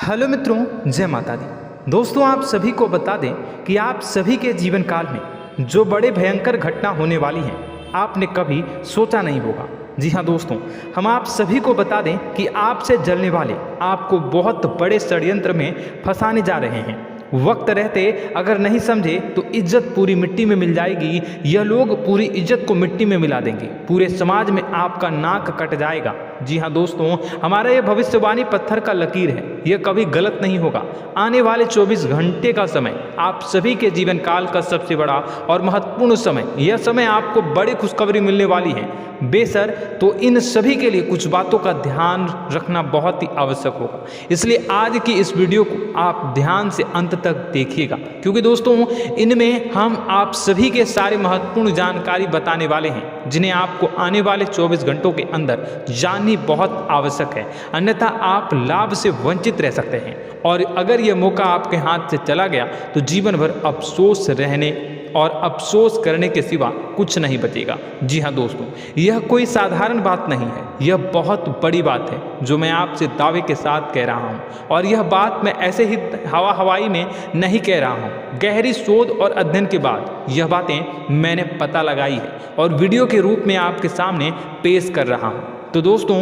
Hello मित्रों, जय माता दी। दोस्तों, आप सभी को बता दें कि आप सभी के जीवन काल में जो बड़े भयंकर घटना होने वाली हैं, आपने कभी सोचा नहीं होगा। जी हाँ दोस्तों, हम आप सभी को बता दें कि आपसे जलने वाले आपको बहुत बड़े षड्यंत्र में फंसाने जा रहे हैं। वक्त रहते अगर नहीं समझे तो इज्जत पूरी मिट्टी में मिल जाएगी। यह लोग पूरी इज्जत को मिट्टी में मिला देंगे। पूरे समाज में आपका नाक कट जाएगा। जी हाँ दोस्तों, हमारा यह भविष्यवाणी पत्थर का लकीर है, यह कभी गलत नहीं होगा। आने वाले 24 घंटे का समय आप सभी के जीवन काल का सबसे बड़ा और महत्वपूर्ण समय। यह समय आपको बड़ी खुशखबरी मिलने वाली है बेसर, तो इन सभी के लिए कुछ बातों का ध्यान रखना बहुत ही आवश्यक होगा। इसलिए आज की इस वीडियो को आप ध्यान से अंत तक देखिएगा, क्योंकि दोस्तों इनमें हम आप सभी के सारे महत्वपूर्ण जानकारी बताने वाले हैं, जिन्हें आपको आने वाले 24 घंटों के अंदर जाननी बहुत आवश्यक है। अन्यथा आप लाभ से वंचित रह सकते हैं, और अगर यह मौका आपके हाथ से चला गया तो जीवन भर अफसोस रहने और अफसोस करने के सिवा कुछ नहीं बचेगा। जी हाँ दोस्तों, यह कोई साधारण बात नहीं है, यह बहुत बड़ी बात है जो मैं आपसे दावे के साथ कह रहा हूँ। और यह बात मैं ऐसे ही हवाई में नहीं कह रहा हूँ। गहरी शोध और अध्ययन के बाद यह बातें मैंने पता लगाई है और वीडियो के रूप में आपके सामने पेश कर रहा हूँ। तो दोस्तों,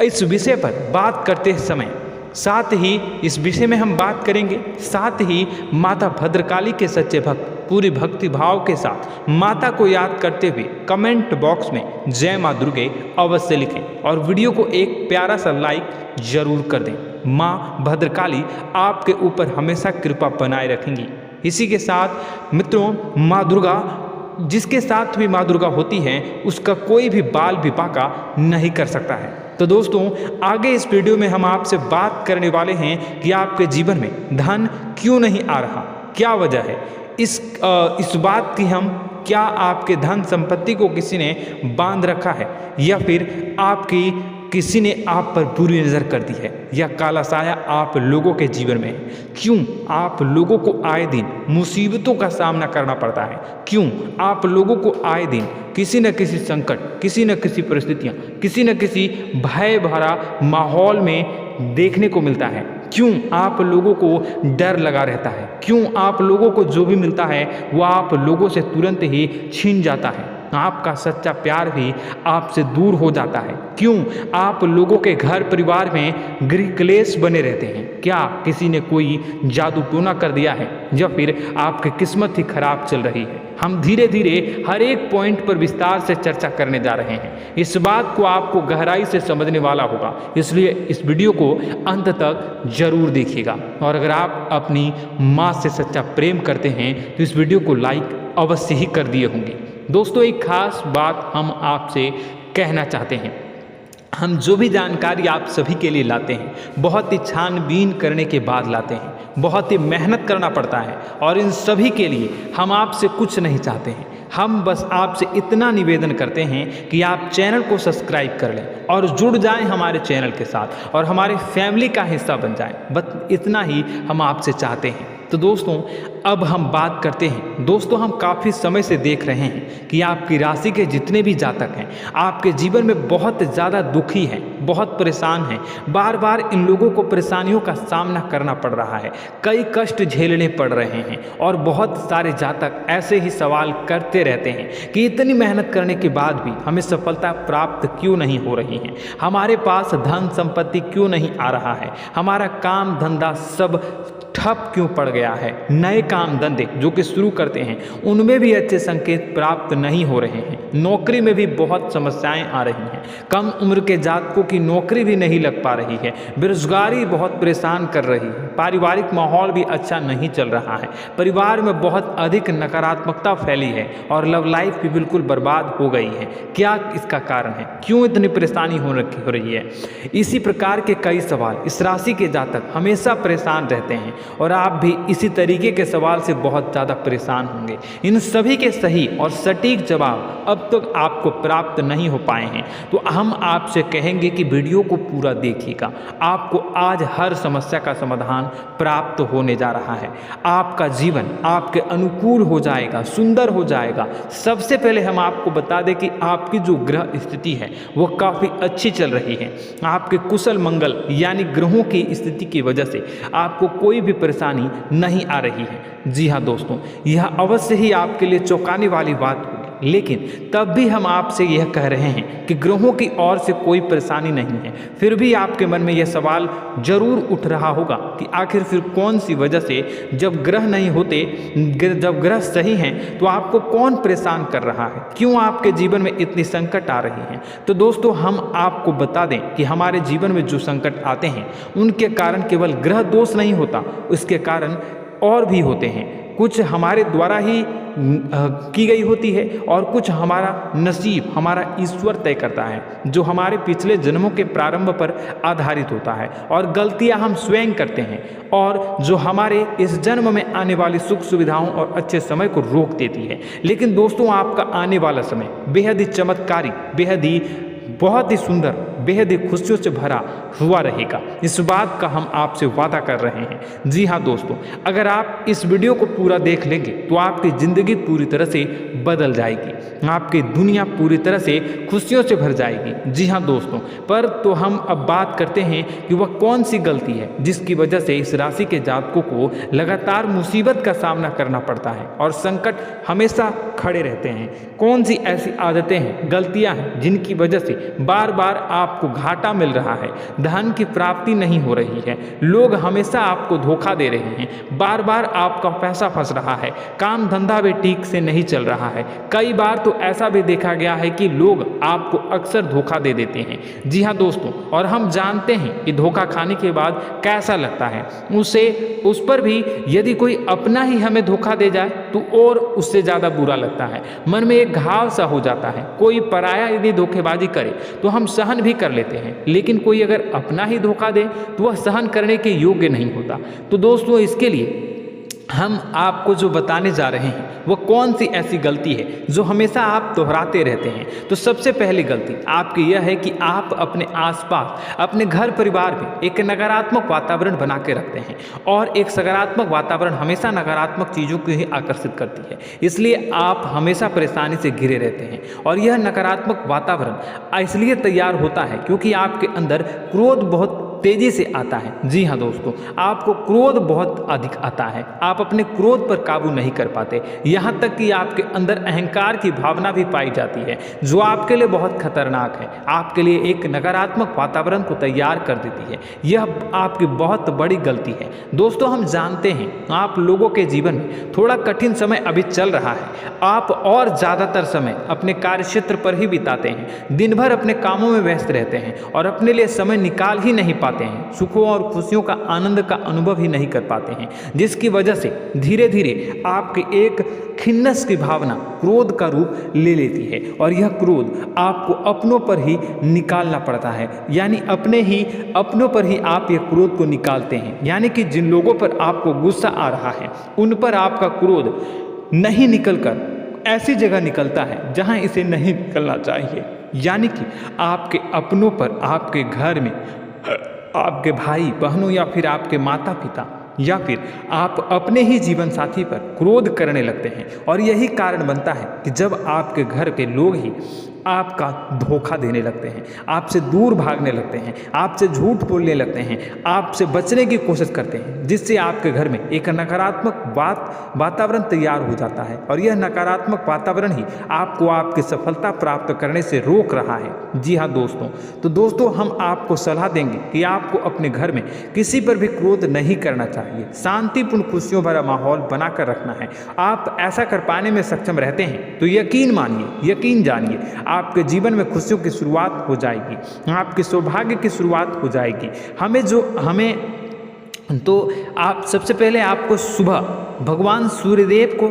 इस विषय पर बात करते समय साथ ही इस विषय में हम बात करेंगे, साथ ही माता भद्रकाली के सच्चे भक्त पूरी भक्ति भाव के साथ माता को याद करते हुए कमेंट बॉक्स में जय माँ दुर्गे अवश्य लिखें और वीडियो को एक प्यारा सा लाइक जरूर कर दें। माँ भद्रकाली आपके ऊपर हमेशा कृपा बनाए रखेंगी। इसी के साथ मित्रों, माँ दुर्गा, जिसके साथ भी माँ दुर्गा होती है उसका कोई भी बाल भी बांका नहीं कर सकता है। तो दोस्तों, आगे इस वीडियो में हम आपसे बात करने वाले हैं कि आपके जीवन में धन क्यों नहीं आ रहा, क्या वजह है इस बात की। हम क्या आपके धन संपत्ति को किसी ने बांध रखा है, या फिर आपकी किसी ने आप पर बुरी नज़र कर दी है, या काला साया आप लोगों के जीवन में है। क्यों आप लोगों को आए दिन मुसीबतों का सामना करना पड़ता है, क्यों आप लोगों को आए दिन किसी न किसी संकट, किसी न किसी परिस्थितियाँ, किसी न किसी भय भरा माहौल में देखने को मिलता है, क्यों आप लोगों को डर लगा रहता है, क्यों आप लोगों को जो भी मिलता है वो आप लोगों से तुरंत ही छीन जाता है, आपका सच्चा प्यार भी आपसे दूर हो जाता है, क्यों आप लोगों के घर परिवार में गृह क्लेश बने रहते हैं। क्या किसी ने कोई जादू टोना कर दिया है, या फिर आपकी किस्मत ही खराब चल रही है। हम धीरे धीरे हर एक पॉइंट पर विस्तार से चर्चा करने जा रहे हैं। इस बात को आपको गहराई से समझने वाला होगा, इसलिए इस वीडियो को अंत तक जरूर देखिएगा। और अगर आप अपनी माँ से सच्चा प्रेम करते हैं तो इस वीडियो को लाइक अवश्य ही कर दिए होंगे। दोस्तों, एक खास बात हम आपसे कहना चाहते हैं। हम जो भी जानकारी आप सभी के लिए लाते हैं, बहुत ही छानबीन करने के बाद लाते हैं, बहुत ही मेहनत करना पड़ता है, और इन सभी के लिए हम आपसे कुछ नहीं चाहते हैं। हम बस आपसे इतना निवेदन करते हैं कि आप चैनल को सब्सक्राइब कर लें और जुड़ जाएं हमारे चैनल के साथ और हमारे फैमिली का हिस्सा बन जाएं। बस इतना ही हम आपसे चाहते हैं। तो दोस्तों, अब हम बात करते हैं। दोस्तों, हम काफ़ी समय से देख रहे हैं कि आपकी राशि के जितने भी जातक हैं आपके जीवन में बहुत ज़्यादा दुखी हैं, बहुत परेशान हैं। बार बार इन लोगों को परेशानियों का सामना करना पड़ रहा है, कई कष्ट झेलने पड़ रहे हैं, और बहुत सारे जातक ऐसे ही सवाल करते रहते हैं कि इतनी मेहनत करने के बाद भी हमें सफलता प्राप्त क्यों नहीं हो रही है, हमारे पास धन संपत्ति क्यों नहीं आ रहा है, हमारा काम धंधा सब ठप क्यों पड़ गया है, नए काम धंधे जो कि शुरू करते हैं उनमें भी अच्छे संकेत प्राप्त नहीं हो रहे हैं, नौकरी में भी बहुत समस्याएं आ रही हैं, कम उम्र के जातकों की नौकरी भी नहीं लग पा रही है, बेरोजगारी बहुत परेशान कर रही है, पारिवारिक माहौल भी अच्छा नहीं चल रहा है, परिवार में बहुत अधिक नकारात्मकता फैली है, और लव लाइफ भी बिल्कुल बर्बाद हो गई है। क्या इसका कारण है, क्यों इतनी परेशानी हो रही है? इसी प्रकार के कई सवाल इस राशि के जातक हमेशा परेशान रहते हैं, और आप भी इसी तरीके के सवाल से बहुत ज़्यादा परेशान होंगे। इन सभी के सही और सटीक जवाब अब तक आपको प्राप्त नहीं हो पाए हैं, तो हम आपसे कहेंगे कि वीडियो को पूरा देखिएगा। आपको आज हर समस्या का समाधान प्राप्त होने जा रहा है। आपका जीवन आपके अनुकूल हो जाएगा, सुंदर हो जाएगा। सबसे पहले हम आपको बता दें कि आपकी जो ग्रह स्थिति है वो काफ़ी अच्छी चल रही है। आपके कुशल मंगल यानी ग्रहों की स्थिति की वजह से आपको कोई भी परेशानी नहीं आ रही है। जी हाँ दोस्तों, यह अवश्य ही आपके लिए चौंकाने वाली बात होगी, लेकिन तब भी हम आपसे यह कह रहे हैं कि ग्रहों की ओर से कोई परेशानी नहीं है। फिर भी आपके मन में यह सवाल जरूर उठ रहा होगा कि आखिर फिर कौन सी वजह से, जब ग्रह नहीं होते, जब ग्रह सही हैं, तो आपको कौन परेशान कर रहा है, क्यों आपके जीवन में इतनी संकट आ रही हैं। तो दोस्तों, हम आपको बता दें कि हमारे जीवन में जो संकट आते हैं उनके कारण केवल ग्रह दोष नहीं होता, उसके कारण और भी होते हैं। कुछ हमारे द्वारा ही की गई होती है और कुछ हमारा नसीब, हमारा ईश्वर तय करता है, जो हमारे पिछले जन्मों के प्रारंभ पर आधारित होता है। और गलतियां हम स्वयं करते हैं और जो हमारे इस जन्म में आने वाली सुख सुविधाओं और अच्छे समय को रोक देती है। लेकिन दोस्तों, आपका आने वाला समय बेहद ही चमत्कारी, बेहद ही बहुत ही सुंदर, बेहद ही खुशियों से भरा हुआ रहेगा। इस बात का हम आपसे वादा कर रहे हैं। जी हाँ दोस्तों, अगर आप इस वीडियो को पूरा देख लेंगे तो आपकी ज़िंदगी पूरी तरह से बदल जाएगी, आपकी दुनिया पूरी तरह से खुशियों से भर जाएगी। जी हाँ दोस्तों, पर तो हम अब बात करते हैं कि वह कौन सी गलती है जिसकी वजह से इस राशि के जातकों को लगातार मुसीबत का सामना करना पड़ता है और संकट हमेशा खड़े रहते हैं। कौन सी ऐसी आदतें हैं, गलतियाँ हैं जिनकी वजह से बार बार आपको घाटा मिल रहा है, धन की प्राप्ति नहीं हो रही है, लोग हमेशा आपको धोखा दे रहे हैं, बार बार आपका पैसा फंस रहा है, काम धंधा भी ठीक से नहीं चल रहा है। कई बार तो ऐसा भी देखा गया है कि लोग आपको अक्सर धोखा दे देते हैं। जी हाँ दोस्तों, और हम जानते हैं कि धोखा खाने के बाद कैसा लगता है। उस पर भी यदि कोई अपना ही हमें धोखा दे जाए तो और उससे ज़्यादा बुरा लगता है, मन में एक घाव सा हो जाता है। कोई पराया यदि धोखेबाजी करे तो हम सहन भी कर लेते हैं, लेकिन कोई अगर अपना ही धोखा दे तो वह सहन करने के योग्य नहीं होता। तो दोस्तों, इसके लिए हम आपको जो बताने जा रहे हैं वो कौन सी ऐसी गलती है जो हमेशा आप दोहराते रहते हैं। तो सबसे पहली गलती आपकी यह है कि आप अपने आसपास, अपने घर परिवार में एक नकारात्मक वातावरण बना के रखते हैं, और एक सकारात्मक वातावरण हमेशा नकारात्मक चीज़ों को ही आकर्षित करती है। इसलिए आप हमेशा परेशानी से घिरे रहते हैं, और यह नकारात्मक वातावरण इसलिए तैयार होता है क्योंकि आपके अंदर क्रोध बहुत तेजी से आता है। जी हाँ दोस्तों, आपको क्रोध बहुत अधिक आता है, आप अपने क्रोध पर काबू नहीं कर पाते, यहाँ तक कि आपके अंदर अहंकार की भावना भी पाई जाती है, जो आपके लिए बहुत खतरनाक है, आपके लिए एक नकारात्मक वातावरण को तैयार कर देती है। यह आपकी बहुत बड़ी गलती है। दोस्तों, हम जानते हैं आप लोगों के जीवन में थोड़ा कठिन समय अभी चल रहा है, आप और ज़्यादातर समय अपने कार्यक्षेत्र पर ही बिताते हैं, दिन भर अपने कामों में व्यस्त रहते हैं और अपने लिए समय निकाल ही नहीं पाते हैं, सुखों और खुशियों का आनंद का अनुभव ही नहीं कर पाते हैं, जिसकी वजह से धीरे धीरे आपकी एक खिन्नस की भावना क्रोध का रूप ले लेती है, और यह क्रोध आपको अपनों पर ही निकालना पड़ता है। यानी अपनों पर ही आप यह क्रोध को निकालते हैं, यानी कि जिन लोगों पर आपको गुस्सा आ रहा है उन पर आपका क्रोध नहीं निकलकर ऐसी जगह निकलता है जहां इसे नहीं निकलना चाहिए। यानी कि आपके अपनों पर, आपके घर में आपके भाई बहनों या फिर आपके माता पिता या फिर आप अपने ही जीवन साथी पर क्रोध करने लगते हैं, और यही कारण बनता है कि जब आपके घर के लोग ही आपका धोखा देने लगते हैं, आपसे दूर भागने लगते हैं, आपसे झूठ बोलने लगते हैं, आपसे बचने की कोशिश करते हैं, जिससे आपके घर में एक नकारात्मक वातावरण तैयार हो जाता है, और यह नकारात्मक वातावरण ही आपको आपकी सफलता प्राप्त करने से रोक रहा है। जी हाँ दोस्तों, तो दोस्तों, हम आपको सलाह देंगे कि आपको अपने घर में किसी पर भी क्रोध नहीं करना चाहिए, शांतिपूर्ण खुशियों भरा माहौल बनाकर रखना है। आप ऐसा कर पाने में सक्षम रहते हैं तो यकीन मानिए, यकीन जानिए, आपके जीवन में खुशियों की शुरुआत हो जाएगी, आपके सौभाग्य की शुरुआत हो जाएगी। तो आप सबसे पहले आपको सुबह भगवान सूर्यदेव को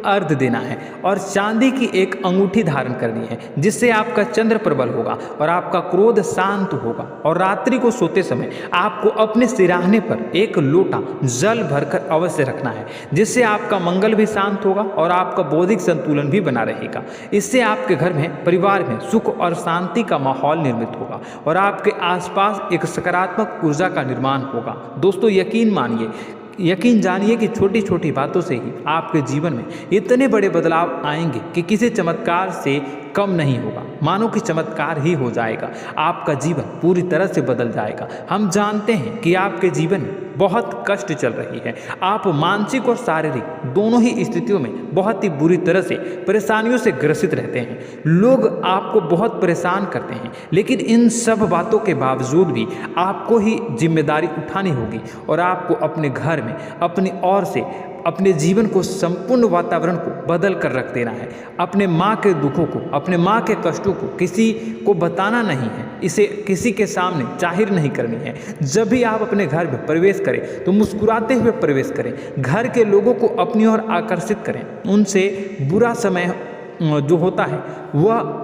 अर्घ देना है और चांदी की एक अंगूठी धारण करनी है, जिससे आपका चंद्र प्रबल होगा और आपका क्रोध शांत होगा। और रात्रि को सोते समय आपको अपने सिरहाने पर एक लोटा जल भरकर अवश्य रखना है, जिससे आपका मंगल भी शांत होगा और आपका बौद्धिक संतुलन भी बना रहेगा। इससे आपके घर में, परिवार में सुख और शांति का माहौल निर्मित होगा और आपके आसपास एक सकारात्मक ऊर्जा का निर्माण होगा। दोस्तों यकीन जानिए कि छोटी छोटी बातों से ही आपके जीवन में इतने बड़े बदलाव आएंगे कि किसी चमत्कार से कम नहीं होगा, मानो कि चमत्कार ही हो जाएगा। आपका जीवन पूरी तरह से बदल जाएगा। हम जानते हैं कि आपके जीवन में बहुत कष्ट चल रही है, आप मानसिक और शारीरिक दोनों ही स्थितियों में बहुत ही बुरी तरह से परेशानियों से ग्रसित रहते हैं। लोग आपको बहुत परेशान करते हैं, लेकिन इन सब बातों के बावजूद भी आपको ही जिम्मेदारी उठानी होगी और आपको अपने घर में अपनी ओर से अपने जीवन को, संपूर्ण वातावरण को बदल कर रख देना है। अपने माँ के दुखों को, अपने माँ के कष्टों को किसी को बताना नहीं है, इसे किसी के सामने जाहिर नहीं करनी है। जब भी आप अपने घर में प्रवेश करें तो मुस्कुराते हुए प्रवेश करें, घर के लोगों को अपनी ओर आकर्षित करें। उनसे बुरा समय जो होता है वह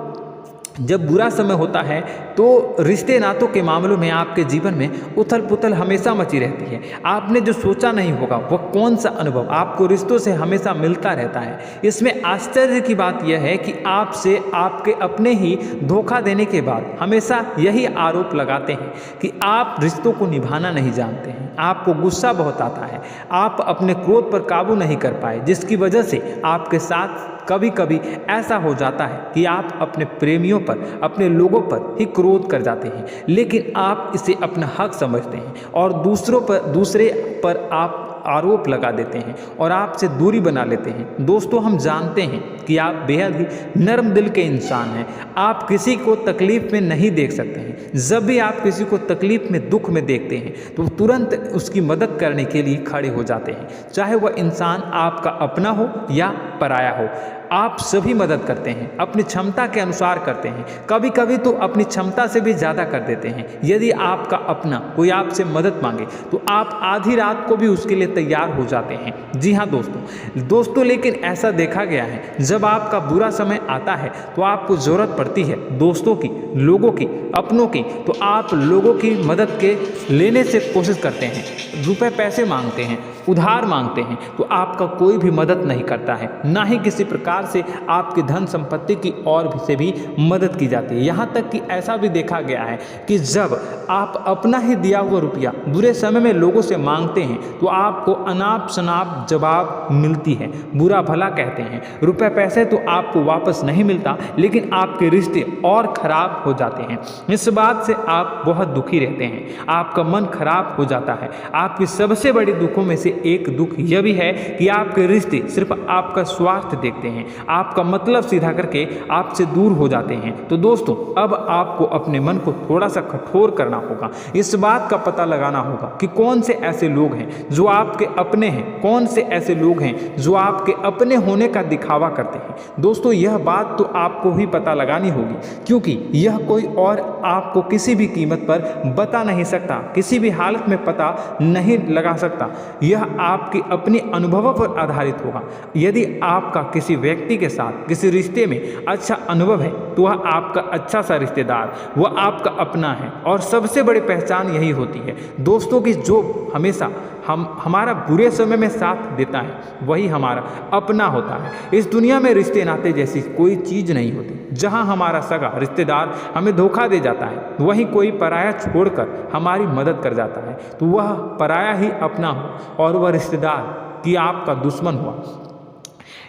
जब बुरा समय होता है तो रिश्ते नातों के मामलों में आपके जीवन में उथल पुथल हमेशा मची रहती है। आपने जो सोचा नहीं होगा वह कौन सा अनुभव आपको रिश्तों से हमेशा मिलता रहता है। इसमें आश्चर्य की बात यह है कि आपसे आपके अपने ही धोखा देने के बाद हमेशा यही आरोप लगाते हैं कि आप रिश्तों को निभाना नहीं जानते हैं, आपको गुस्सा बहुत आता है, आप अपने क्रोध पर काबू नहीं कर पाए, जिसकी वजह से आपके साथ कभी कभी ऐसा हो जाता है कि आप अपने प्रेमियों पर, अपने लोगों पर ही क्रोध कर जाते हैं, लेकिन आप इसे अपना हक समझते हैं और दूसरे पर आप आरोप लगा देते हैं और आपसे दूरी बना लेते हैं। दोस्तों हम जानते हैं कि आप बेहद ही नर्म दिल के इंसान हैं। आप किसी को तकलीफ में नहीं देख सकते हैं। जब भी आप किसी को तकलीफ में, दुख में देखते हैं तो तुरंत उसकी मदद करने के लिए खड़े हो जाते हैं, चाहे वह इंसान आपका अपना हो या पराया हो। आप सभी मदद करते हैं, अपनी क्षमता के अनुसार करते हैं, कभी कभी तो अपनी क्षमता से भी ज़्यादा कर देते हैं। यदि आपका अपना कोई आपसे मदद मांगे तो आप आधी रात को भी उसके लिए तैयार हो जाते हैं। जी हाँ दोस्तों, लेकिन ऐसा देखा गया है जब आपका बुरा समय आता है तो आपको ज़रूरत पड़ती है दोस्तों की, लोगों की, अपनों की, तो आप लोगों की मदद के लेने से कोशिश करते हैं, रुपए पैसे मांगते हैं, उधार मांगते हैं, तो आपका कोई भी मदद नहीं करता है, ना ही किसी प्रकार से आपकी धन संपत्ति की ओर से भी मदद की जाती है। यहाँ तक कि ऐसा भी देखा गया है कि जब आप अपना ही दिया हुआ रुपया बुरे समय में लोगों से मांगते हैं तो आपको अनाप शनाप जवाब मिलती है, बुरा भला कहते हैं। रुपए पैसे तो आपको वापस नहीं मिलता, लेकिन आपके रिश्ते और खराब हो जाते हैं। इस बात से आप बहुत दुखी रहते हैं, आपका मन खराब हो जाता है। आपकी सबसे बड़ी दुखों में से एक दुख यह भी है कि आपके रिश्ते सिर्फ आपका स्वार्थ देखते हैं, आपका मतलब सीधा करके आपसे दूर हो जाते हैं। तो दोस्तों अब आपको अपने मन को थोड़ा सा कठोर करना होगा, इस बात का पता लगाना होगा कि कौन से ऐसे लोग हैं जो आपके अपने हैं, कौन से ऐसे लोग हैं जो आपके अपने होने का दिखावा करते हैं। दोस्तों यह बात तो आपको ही पता लगानी होगी, क्योंकि यह कोई और आपको किसी भी कीमत पर बता नहीं सकता, किसी भी हालत में पता नहीं लगा सकता। यह आपके अपने अनुभवों पर आधारित होगा। यदि आपका किसी व्यक्ति के साथ किसी रिश्ते में अच्छा अनुभव है तो वह आपका अच्छा सा रिश्तेदार, वह आपका अपना है, और सबसे बड़ी पहचान यही होती है दोस्तों की, जो हमेशा हमारा बुरे समय में साथ देता है वही हमारा अपना होता है। इस दुनिया में रिश्ते नाते जैसी कोई चीज़ नहीं होती। जहां हमारा सगा रिश्तेदार हमें धोखा दे जाता है, वहीं कोई पराया छोड़कर हमारी मदद कर जाता है, तो वह पराया ही अपना हो और वह रिश्तेदार कि आपका दुश्मन हुआ।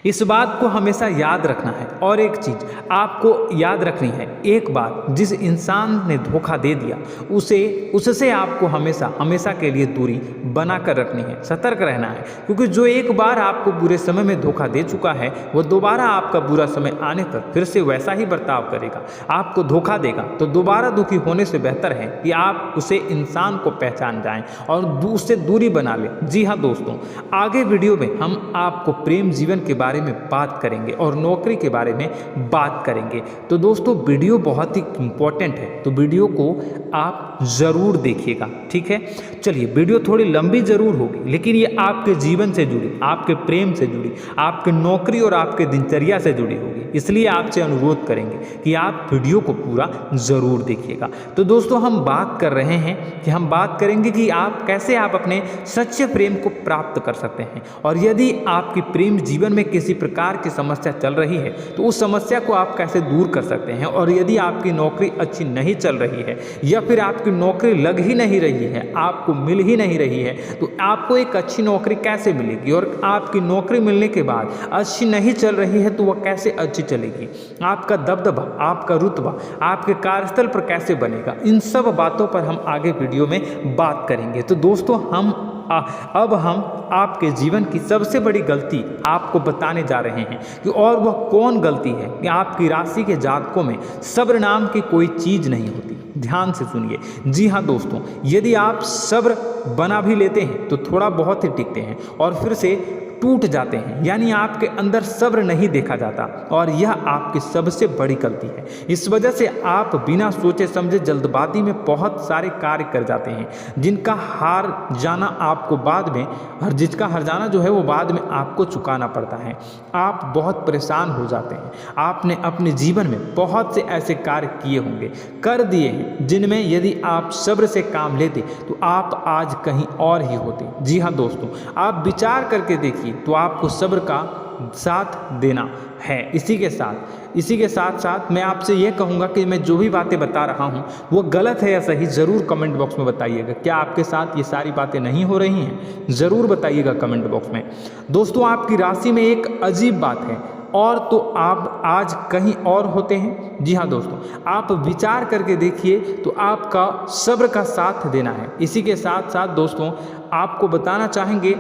इस बात को हमेशा याद रखना है। और एक चीज़ आपको याद रखनी है, एक बात, जिस इंसान ने धोखा दे दिया उससे आपको हमेशा के लिए दूरी बना कर रखनी है, सतर्क रहना है, क्योंकि जो एक बार आपको बुरे समय में धोखा दे चुका है वह दोबारा आपका बुरा समय आने पर फिर से वैसा ही बर्ताव करेगा, आपको धोखा देगा। तो दोबारा दुखी होने से बेहतर है कि आप उसे इंसान को पहचान जाएं और उससे दूरी बना लें। जी हाँ दोस्तों, आगे वीडियो में हम आपको प्रेम जीवन के बारे बारे में बात करेंगे और नौकरी के बारे में बात करेंगे। तो दोस्तों वीडियो बहुत ही इम्पोर्टेंट है, तो वीडियो को आप ज़रूर देखिएगा, ठीक है। चलिए, वीडियो थोड़ी लंबी ज़रूर होगी, लेकिन ये आपके जीवन से जुड़ी, आपके प्रेम से जुड़ी, आपके नौकरी और आपके दिनचर्या से जुड़ी होगी, इसलिए आपसे अनुरोध करेंगे कि आप वीडियो को पूरा ज़रूर देखिएगा। तो दोस्तों, हम बात कर रहे हैं कि हम बात करेंगे कि आप कैसे आप अपने सच्चे प्रेम को प्राप्त कर सकते हैं, और यदि आपकी प्रेम जीवन में किसी प्रकार की समस्या चल रही है तो उस समस्या को आप कैसे दूर कर सकते हैं, और यदि आपकी नौकरी अच्छी नहीं चल रही है या फिर आपकी नौकरी लग ही नहीं रही है, आपको मिल ही नहीं रही है, तो आपको एक अच्छी नौकरी कैसे मिलेगी, और आपकी नौकरी मिलने के बाद अच्छी नहीं चल रही है तो वह कैसे अच्छी चलेगी, आपका दबदबा, आपका रुतबा आपके कार्यस्थल पर कैसे बनेगा, इन सब बातों पर हम आगे वीडियो में बात करेंगे। तो दोस्तों, अब हम आपके जीवन की सबसे बड़ी गलती आपको बताने जा रहे हैं कि और वह कौन गलती है कि आपकी राशि के जातकों में सब्र नाम की कोई चीज़ नहीं होती। ध्यान से सुनिए। जी हाँ दोस्तों, यदि आप सब्र बना भी लेते हैं तो थोड़ा बहुत ही टिकते हैं और फिर से टूट जाते हैं, यानी आपके अंदर सब्र नहीं देखा जाता, और यह आपकी सबसे बड़ी गलती है। इस वजह से आप बिना सोचे समझे जल्दबाजी में बहुत सारे कार्य कर जाते हैं, जिनका हार जाना आपको बाद में, और जिसका हर जाना जो है वो बाद में आपको चुकाना पड़ता है। आप बहुत परेशान हो जाते हैं। आपने अपने जीवन में बहुत से ऐसे कार्य किए होंगे, कर दिए हैं, जिनमें यदि आप सब्र से काम लेते तो आप आज कहीं और ही होते। जी हाँ दोस्तों, आप विचार करके देखिए तो आपको सब्र का साथ देना है। इसी के साथ साथ मैं आपसे ये कहूँगा कि मैं जो भी बातें बता रहा हूँ वो गलत है या सही, ज़रूर कमेंट बॉक्स में बताइएगा। क्या आपके साथ ये सारी बातें नहीं हो रही हैं? ज़रूर बताइएगा कमेंट बॉक्स में। दोस्तों, आपकी राशि में एक अजीब बात है, और तो आप आज कहीं और होते हैं। जी हाँ दोस्तों, आप विचार करके देखिए तो आपका सब्र का साथ देना है। इसी के साथ साथ दोस्तों, आपको बताना चाहेंगे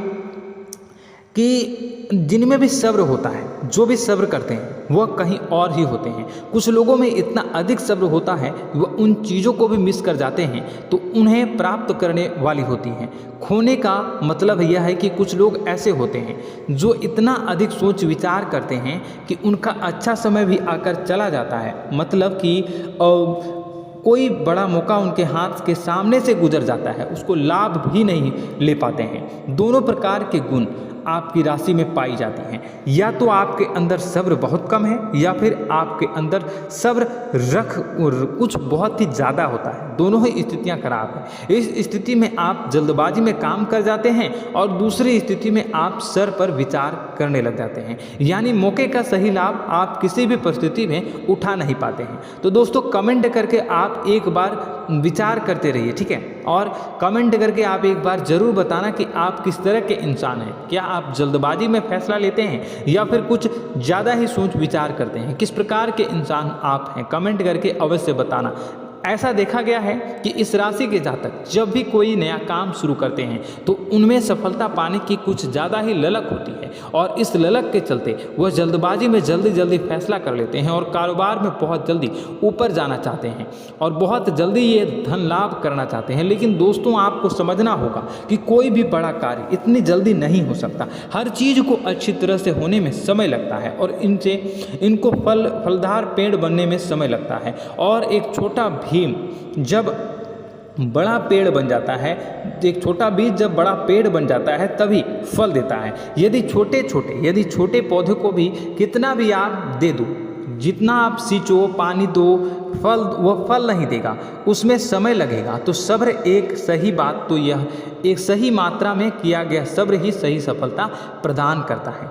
कि जिनमें भी सब्र होता है, जो भी सब्र करते हैं वह कहीं और ही होते हैं। कुछ लोगों में इतना अधिक सब्र होता है कि वह उन चीज़ों को भी मिस कर जाते हैं तो उन्हें प्राप्त करने वाली होती हैं। खोने का मतलब यह है कि कुछ लोग ऐसे होते हैं जो इतना अधिक सोच विचार करते हैं कि उनका अच्छा समय भी आकर चला जाता है, मतलब कि कोई बड़ा मौका उनके हाथ के सामने से गुजर जाता है, उसको लाभ भी नहीं ले पाते हैं। दोनों प्रकार के गुण आपकी राशि में पाई जाती हैं। या तो आपके अंदर सब्र बहुत कम है, या फिर आपके अंदर सब्र कुछ बहुत ही ज़्यादा होता है। दोनों ही स्थितियां खराब है। इस स्थिति में आप जल्दबाजी में काम कर जाते हैं, और दूसरी स्थिति में आप सर पर विचार करने लग जाते हैं, यानी मौके का सही लाभ आप किसी भी परिस्थिति में उठा नहीं पाते हैं। तो दोस्तों, कमेंट करके आप एक बार विचार करते रहिए, ठीक है, और कमेंट करके आप एक बार ज़रूर बताना कि आप किस तरह के इंसान हैं। क्या आप जल्दबाजी में फैसला लेते हैं या फिर कुछ ज़्यादा ही सोच विचार करते हैं? किस प्रकार के इंसान आप हैं? कमेंट करके अवश्य बताना। ऐसा देखा गया है कि इस राशि के जातक जब भी कोई नया काम शुरू करते हैं तो उनमें सफलता पाने की कुछ ज़्यादा ही ललक होती है, और इस ललक के चलते वह जल्दबाजी में जल्दी फैसला कर लेते हैं और कारोबार में बहुत जल्दी ऊपर जाना चाहते हैं और बहुत जल्दी ये धन लाभ करना चाहते हैं। लेकिन दोस्तों, आपको समझना होगा कि कोई भी बड़ा कार्य इतनी जल्दी नहीं हो सकता। हर चीज़ को अच्छी तरह से होने में समय लगता है, और इनको फलदार पेड़ बनने में समय लगता है। और एक छोटा भीम जब बड़ा पेड़ बन जाता है, एक छोटा बीज जब बड़ा पेड़ बन जाता है तभी फल देता है। यदि छोटे पौधे को भी कितना भी आप दे दो, जितना आप सींचो, पानी दो, वह फल नहीं देगा, उसमें समय लगेगा। तो सब्र एक सही बात, तो यह एक सही मात्रा में किया गया सब्र ही सही सफलता प्रदान करता है,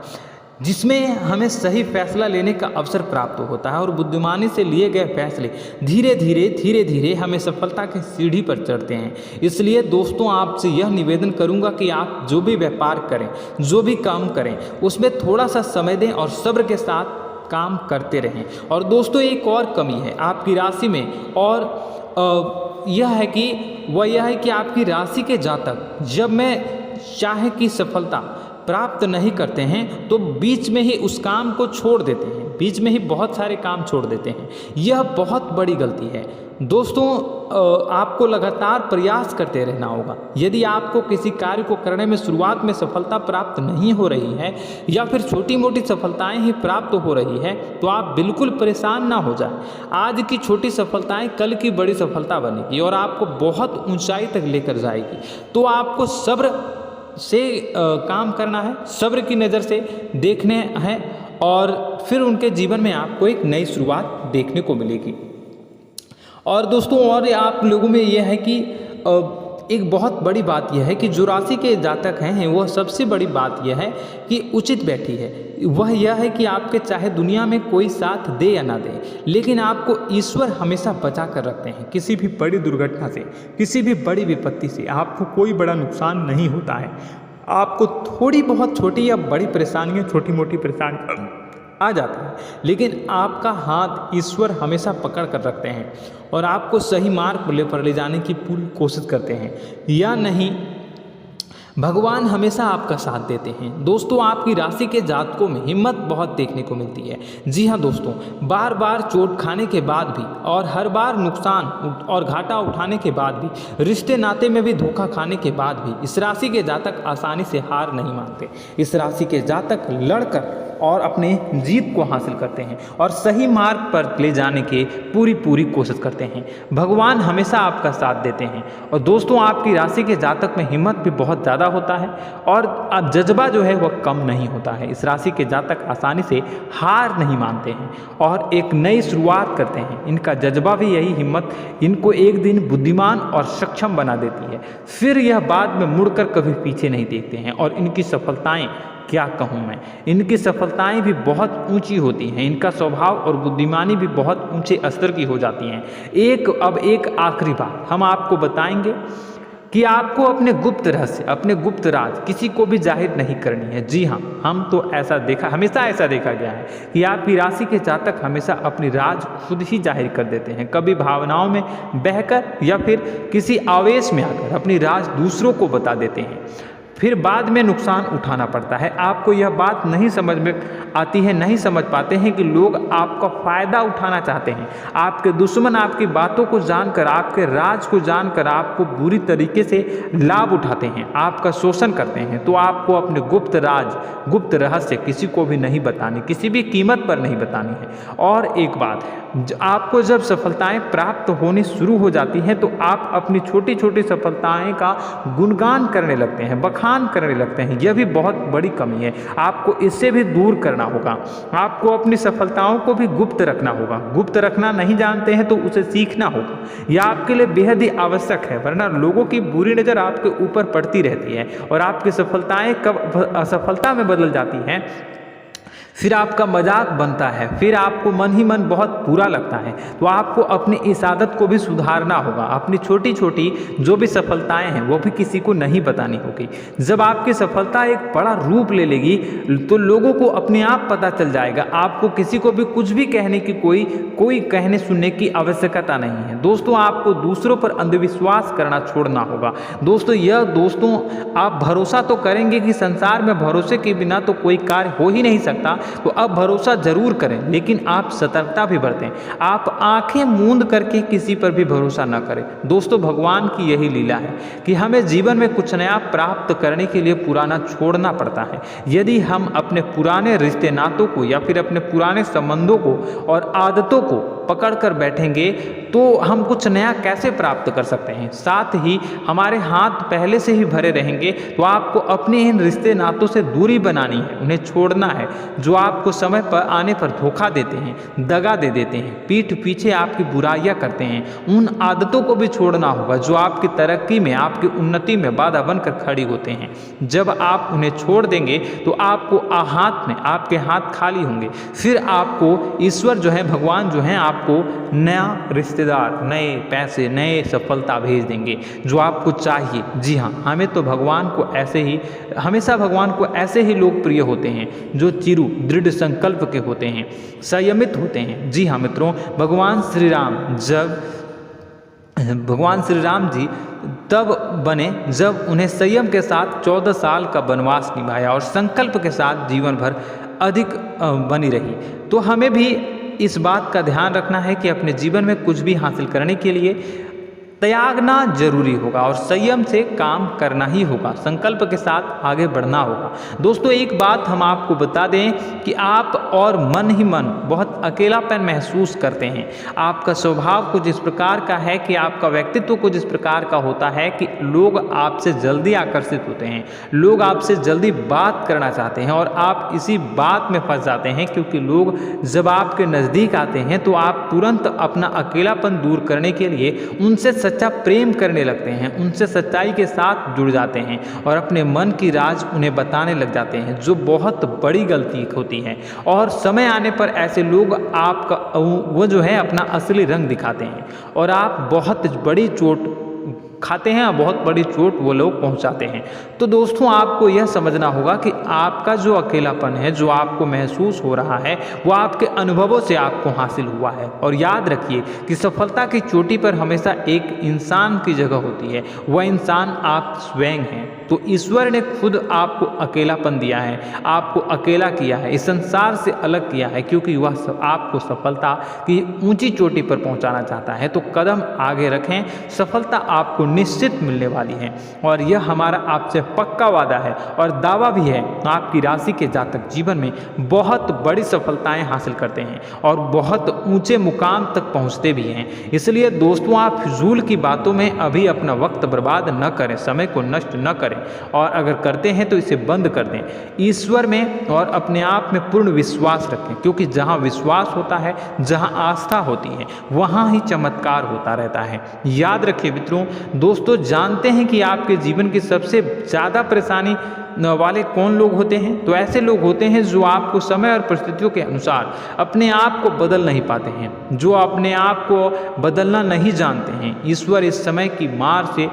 जिसमें हमें सही फैसला लेने का अवसर प्राप्त होता है, और बुद्धिमानी से लिए गए फैसले धीरे धीरे हमें सफलता की सीढ़ी पर चढ़ते हैं। इसलिए दोस्तों, आपसे यह निवेदन करूंगा कि आप जो भी व्यापार करें, जो भी काम करें, उसमें थोड़ा सा समय दें और सब्र के साथ काम करते रहें। और दोस्तों, एक और कमी है आपकी राशि में, और यह है कि आपकी राशि के जातक जब में चाहे की सफलता प्राप्त नहीं करते हैं तो बीच में ही उस काम को छोड़ देते हैं, बीच में ही बहुत सारे काम छोड़ देते हैं। यह बहुत बड़ी गलती है दोस्तों। आपको लगातार प्रयास करते रहना होगा। यदि आपको किसी कार्य को करने में शुरुआत में सफलता प्राप्त नहीं हो रही है या फिर छोटी मोटी सफलताएं ही प्राप्त हो रही है तो आप बिल्कुल परेशान ना हो जाए। आज की छोटी सफलताएं कल की बड़ी सफलता बनेगी और आपको बहुत ऊंचाई तक लेकर जाएगी। तो आपको सब्र से काम करना है, सब्र की नज़र से देखने हैं और फिर उनके जीवन में आपको एक नई शुरुआत देखने को मिलेगी। और दोस्तों और आप लोगों में यह है कि एक बहुत बड़ी बात यह है कि जो राशि के जातक हैं वह सबसे बड़ी बात यह है कि उचित बैठी है। वह यह है कि आपके चाहे दुनिया में कोई साथ दे या ना दे, लेकिन आपको ईश्वर हमेशा बचा कर रखते हैं। किसी भी बड़ी दुर्घटना से, किसी भी बड़ी विपत्ति से आपको कोई बड़ा नुकसान नहीं होता है। आपको थोड़ी बहुत छोटी या बड़ी परेशानियाँ, छोटी मोटी परेशानी आ जाता है, लेकिन आपका हाथ ईश्वर हमेशा पकड़ कर रखते हैं और आपको सही मार्ग पर ले जाने की पूरी कोशिश करते हैं। या नहीं, भगवान हमेशा आपका साथ देते हैं। दोस्तों आपकी राशि के जातकों में हिम्मत बहुत देखने को मिलती है। जी हाँ दोस्तों, बार बार चोट खाने के बाद भी और हर बार नुकसान और घाटा उठाने के बाद भी, रिश्ते नाते में भी धोखा खाने के बाद भी इस राशि के जातक आसानी से हार नहीं मानते। इस राशि के जातक लड़कर और अपने जीत को हासिल करते हैं और सही मार्ग पर ले जाने की पूरी कोशिश करते हैं। भगवान हमेशा आपका साथ देते हैं। और दोस्तों आपकी राशि के जातक में हिम्मत भी बहुत ज़्यादा होता है और अब जज्बा जो है वह कम नहीं होता है। इस राशि के जातक आसानी से हार नहीं मानते हैं और एक नई शुरुआत करते हैं। इनका जज्बा भी यही हिम्मत इनको एक दिन बुद्धिमान और सक्षम बना देती है। फिर यह बाद में मुड़कर कभी पीछे नहीं देखते हैं और इनकी सफलताएं क्या कहूँ मैं, इनकी सफलताएं भी बहुत ऊंची होती हैं। इनका स्वभाव और बुद्धिमानी भी बहुत ऊंचे स्तर की हो जाती हैं। अब एक आखिरी बात हम आपको बताएंगे कि आपको अपने गुप्त रहस्य, अपने गुप्त राज किसी को भी जाहिर नहीं करनी है। जी हाँ, हम तो हमेशा ऐसा देखा गया है कि आपकी राशि के जातक हमेशा अपनी राज खुद ही जाहिर कर देते हैं। कभी भावनाओं में बहकर या फिर किसी आवेश में आकर अपनी राज दूसरों को बता देते हैं, फिर बाद में नुकसान उठाना पड़ता है। आपको यह बात नहीं समझ में आती है, नहीं समझ पाते हैं कि लोग आपका फ़ायदा उठाना चाहते हैं। आपके दुश्मन आपकी बातों को जानकर, आपके राज को जानकर आपको बुरी तरीके से लाभ उठाते हैं, आपका शोषण करते हैं। तो आपको अपने गुप्त राज, गुप्त रहस्य किसी को भी नहीं बतानी, किसी भी कीमत पर नहीं बतानी है। और एक बात, आपको जब सफलताएं प्राप्त होनी शुरू हो जाती हैं तो आप अपनी छोटी छोटी सफलताएं का गुणगान करने लगते हैं, बखान करने लगते हैं। यह भी बहुत बड़ी कमी है, आपको इससे भी दूर करना होगा। आपको अपनी सफलताओं को भी गुप्त रखना होगा। गुप्त रखना नहीं जानते हैं तो उसे सीखना होगा। यह आपके लिए बेहद ही आवश्यक है, वरना लोगों की बुरी नज़र आपके ऊपर पड़ती रहती है और आपकी सफलताएं कब असफलता में बदल जाती हैं, फिर आपका मजाक बनता है, फिर आपको मन ही मन बहुत बुरा लगता है। तो आपको अपनी इस आदत को भी सुधारना होगा। अपनी छोटी छोटी जो भी सफलताएं हैं वो भी किसी को नहीं बतानी होगी। जब आपकी सफलता एक बड़ा रूप ले लेगी तो लोगों को अपने आप पता चल जाएगा। आपको किसी को भी कुछ भी कहने की कोई कहने सुनने की आवश्यकता नहीं है। दोस्तों आपको दूसरों पर अंधविश्वास करना छोड़ना होगा। दोस्तों आप भरोसा तो करेंगे कि संसार में भरोसे के बिना तो कोई कार्य हो ही नहीं सकता, तो अब भरोसा जरूर करें, लेकिन आप सतर्कता भी बरतें। आप आंखें मूंद करके किसी पर भी भरोसा न करें। दोस्तों भगवान की यही लीला है कि हमें जीवन में कुछ नया प्राप्त करने के लिए पुराना छोड़ना पड़ता है। यदि हम अपने पुराने रिश्ते नातों को या फिर अपने पुराने संबंधों को और आदतों को पकड़ कर बैठेंगे तो हम कुछ नया कैसे प्राप्त कर सकते हैं। साथ ही हमारे हाथ पहले से ही भरे रहेंगे। तो आपको अपने इन रिश्ते नातों से दूरी बनानी है, उन्हें छोड़ना है जो आपको समय पर आने पर धोखा देते हैं, दगा दे देते हैं, पीठ पीछे आपकी बुराइयां करते हैं। उन आदतों को भी छोड़ना होगा जो आपकी तरक्की में, आपकी उन्नति में बाधा बनकर खड़ी होते हैं। जब आप उन्हें छोड़ देंगे तो आपको आपके हाथ खाली होंगे। फिर आपको ईश्वर जो है, भगवान जो है, आपको नया रिश्तेदार, नए पैसे, नए सफलता भेज देंगे जो आपको चाहिए। जी हाँ, हमें तो हमेशा भगवान को ऐसे ही लोग प्रिय होते हैं जो चिरु दृढ़ संकल्प के होते हैं, संयमित होते हैं। जी हाँ मित्रों, भगवान श्री राम जी तब बने जब उन्हें संयम के साथ 14 साल का वनवास निभाया और संकल्प के साथ जीवन भर अधिक बनी रही। तो हमें भी इस बात का ध्यान रखना है कि अपने जीवन में कुछ भी हासिल करने के लिए त्यागना जरूरी होगा और संयम से काम करना ही होगा, संकल्प के साथ आगे बढ़ना होगा। दोस्तों एक बात हम आपको बता दें कि आप और मन ही मन बहुत अकेलापन महसूस करते हैं। आपका स्वभाव कुछ इस प्रकार का है कि आपका व्यक्तित्व कुछ इस प्रकार का होता है कि लोग आपसे जल्दी आकर्षित होते हैं, लोग आपसे जल्दी बात करना चाहते हैं और आप इसी बात में फंस जाते हैं, क्योंकि लोग जब आपके नज़दीक आते हैं तो आप तुरंत अपना अकेलापन दूर करने के लिए उनसे सच्चा प्रेम करने लगते हैं, उनसे सच्चाई के साथ जुड़ जाते हैं और अपने मन की राज उन्हें बताने लग जाते हैं, जो बहुत बड़ी गलती होती है। और समय आने पर ऐसे लोग आपका वो जो है अपना असली रंग दिखाते हैं और आप बहुत बड़ी चोट खाते हैं और बहुत बड़ी चोट वो लोग पहुंचाते हैं। तो दोस्तों आपको यह समझना होगा कि आपका जो अकेलापन है, जो आपको महसूस हो रहा है, वो आपके अनुभवों से आपको हासिल हुआ है। और याद रखिए कि सफलता की चोटी पर हमेशा एक इंसान की जगह होती है, वह इंसान आप स्वयं हैं। तो ईश्वर ने खुद आपको अकेलापन दिया है, आपको अकेला किया है, इस संसार से अलग किया है, क्योंकि वह आपको सफलता की ऊंची चोटी पर पहुंचाना चाहता है। तो कदम आगे रखें, सफलता आपको निश्चित मिलने वाली है और यह हमारा आपसे पक्का वादा है और दावा भी है। आपकी राशि के जातक जीवन में बहुत बड़ी सफलताएं हासिल करते हैं और बहुत ऊंचे मुकाम तक पहुंचते भी हैं। इसलिए दोस्तों आप फिजूल की बातों में अभी अपना वक्त बर्बाद न करें, समय को नष्ट न करें और अगर करते हैं तो इसे बंद कर दें। ईश्वर में और अपने आप में पूर्ण विश्वास रखें, क्योंकि जहां विश्वास होता है, जहां आस्था होती है, वहां ही चमत्कार होता रहता है। याद रखिए मित्रों, दोस्तों जानते हैं कि आपके जीवन की सबसे ज़्यादा परेशानी वाले कौन लोग होते हैं? तो ऐसे लोग होते हैं जो आपको समय और परिस्थितियों के अनुसार अपने आप को बदल नहीं पाते हैं, जो अपने आप को बदलना नहीं जानते हैं। ईश्वर इस समय की मार से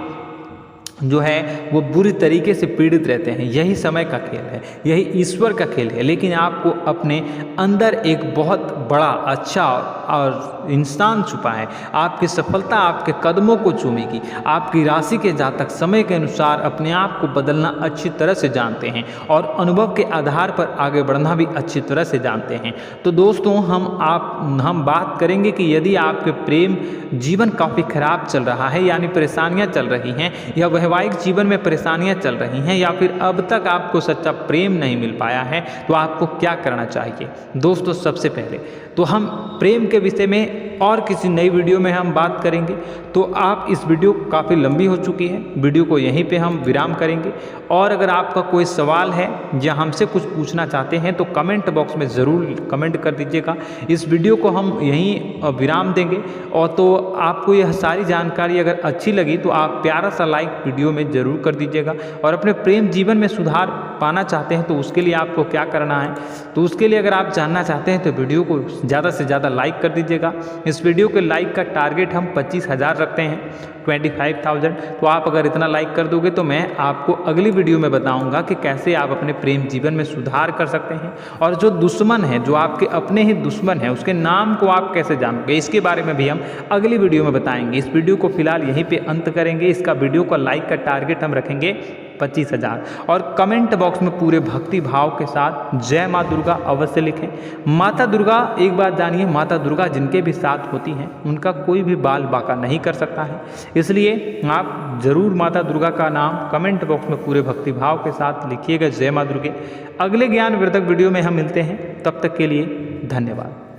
जो है वो बुरी तरीके से पीड़ित रहते हैं। यही समय का खेल है, यही ईश्वर का खेल है। लेकिन आपको अपने अंदर एक बहुत बड़ा अच्छा और इंसान छुपा है। आपकी सफलता आपके कदमों को चूमेगी। आपकी राशि के जातक समय के अनुसार अपने आप को बदलना अच्छी तरह से जानते हैं और अनुभव के आधार पर आगे बढ़ना भी अच्छी तरह से जानते हैं। तो दोस्तों हम बात करेंगे कि यदि आपके प्रेम जीवन काफ़ी खराब चल रहा है, यानी परेशानियां चल रही हैं, या वैवाहिक जीवन में परेशानियां चल रही हैं, या फिर अब तक आपको सच्चा प्रेम नहीं मिल पाया है, तो आपको क्या करना चाहिए? दोस्तों सबसे पहले तो हम प्रेम के विषय में और किसी नई वीडियो में हम बात करेंगे। तो आप इस वीडियो काफ़ी लंबी हो चुकी है, वीडियो को यहीं पे हम विराम करेंगे। और अगर आपका कोई सवाल है या हमसे कुछ पूछना चाहते हैं तो कमेंट बॉक्स में ज़रूर कमेंट कर दीजिएगा। इस वीडियो को हम यहीं विराम देंगे। और तो आपको यह सारी जानकारी अगर अच्छी लगी तो आप प्यारा सा लाइक वीडियो में ज़रूर कर दीजिएगा। और अपने प्रेम जीवन में सुधार पाना चाहते हैं तो उसके लिए आपको क्या करना है, तो उसके लिए अगर आप जानना चाहते हैं तो वीडियो को ज़्यादा से ज़्यादा लाइक कर दीजिएगा। इस वीडियो के लाइक का टारगेट हम 25,000 रखते हैं, 25,000। तो आप अगर इतना लाइक कर दोगे तो मैं आपको अगली वीडियो में बताऊंगा कि कैसे आप अपने प्रेम जीवन में सुधार कर सकते हैं। और जो दुश्मन है, जो आपके अपने ही दुश्मन है, उसके नाम को आप कैसे जानोगे, इसके बारे में भी हम अगली वीडियो में बताएंगे। इस वीडियो को फिलहाल यहीं पे अंत करेंगे। इसका वीडियो का लाइक का टारगेट हम रखेंगे 25,000। और कमेंट बॉक्स में पूरे भक्ति भाव के साथ जय माँ दुर्गा अवश्य लिखें। माता दुर्गा, एक बात जानिए, माता दुर्गा जिनके भी साथ होती हैं उनका कोई भी बाल बांका नहीं कर सकता है। इसलिए आप जरूर माता दुर्गा का नाम कमेंट बॉक्स में पूरे भक्ति भाव के साथ लिखिएगा, जय माँ दुर्गे। अगले ज्ञानवर्धक वीडियो में हम मिलते हैं, तब तक के लिए धन्यवाद।